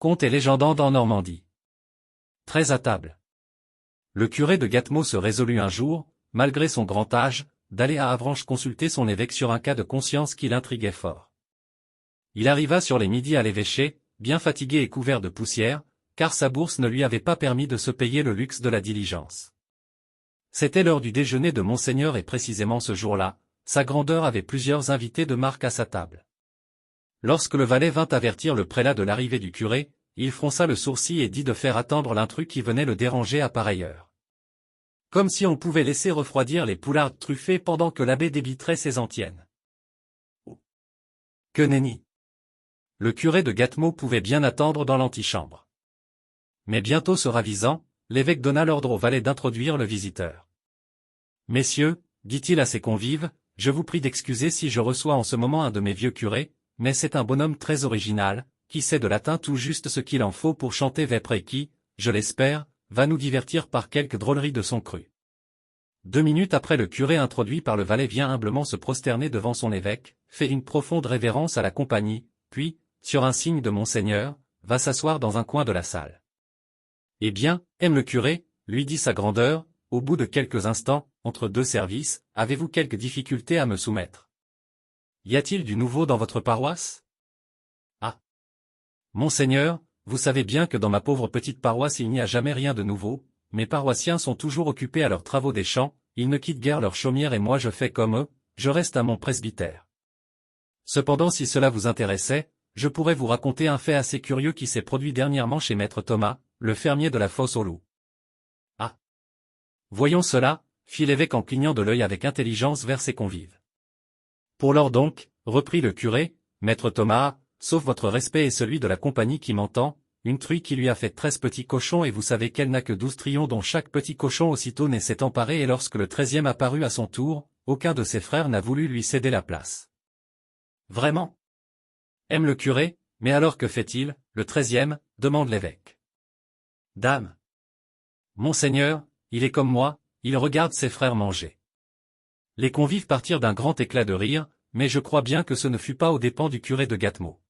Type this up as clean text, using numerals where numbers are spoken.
Contes et légendes en Normandie. 13 à table. Le curé de Gâtemots se résolut un jour, malgré son grand âge, d'aller à Avranches consulter son évêque sur un cas de conscience qui l'intriguait fort. Il arriva sur les midis à l'évêché, bien fatigué et couvert de poussière, car sa bourse ne lui avait pas permis de se payer le luxe de la diligence. C'était l'heure du déjeuner de Monseigneur et précisément ce jour-là, sa grandeur avait plusieurs invités de marque à sa table. Lorsque le valet vint avertir le prélat de l'arrivée du curé, il fronça le sourcil et dit de faire attendre l'intrus qui venait le déranger à pareille heure. Comme si on pouvait laisser refroidir les poulardes truffées pendant que l'abbé débiterait ses antiennes. Que nenni! Le curé de Gâtemots pouvait bien attendre dans l'antichambre. Mais bientôt se ravisant, l'évêque donna l'ordre au valet d'introduire le visiteur. Messieurs, dit-il à ses convives, je vous prie d'excuser si je reçois en ce moment un de mes vieux curés, mais c'est un bonhomme très original, qui sait de latin tout juste ce qu'il en faut pour chanter vêpres et qui, je l'espère, va nous divertir par quelque drôlerie de son cru. 2 minutes après, le curé introduit par le valet vient humblement se prosterner devant son évêque, fait une profonde révérence à la compagnie, puis, sur un signe de Monseigneur, va s'asseoir dans un coin de la salle. Eh bien, aime le curé, lui dit sa grandeur, au bout de quelques instants, entre deux services, avez-vous quelque difficulté à me soumettre? Y a-t-il du nouveau dans votre paroisse? Ah! Monseigneur, vous savez bien que dans ma pauvre petite paroisse il n'y a jamais rien de nouveau, mes paroissiens sont toujours occupés à leurs travaux des champs, ils ne quittent guère leur chaumière et moi je fais comme eux, je reste à mon presbytère. Cependant si cela vous intéressait, je pourrais vous raconter un fait assez curieux qui s'est produit dernièrement chez maître Thomas, le fermier de la Fosse aux Loups. Ah! Voyons cela, fit l'évêque en clignant de l'œil avec intelligence vers ses convives. Pour lors donc, reprit le curé, maître Thomas, sauf votre respect et celui de la compagnie qui m'entend, une truie qui lui a fait 13 petits cochons et vous savez qu'elle n'a que 12 trions dont chaque petit cochon aussitôt né s'est emparé et lorsque le 13e apparut à son tour, aucun de ses frères n'a voulu lui céder la place. Vraiment? Aime le curé, mais alors que fait-il, le 13e, demande l'évêque. Dame. Monseigneur, il est comme moi, il regarde ses frères manger. Les convives partirent d'un grand éclat de rire, mais je crois bien que ce ne fut pas aux dépens du curé de Gâtemots.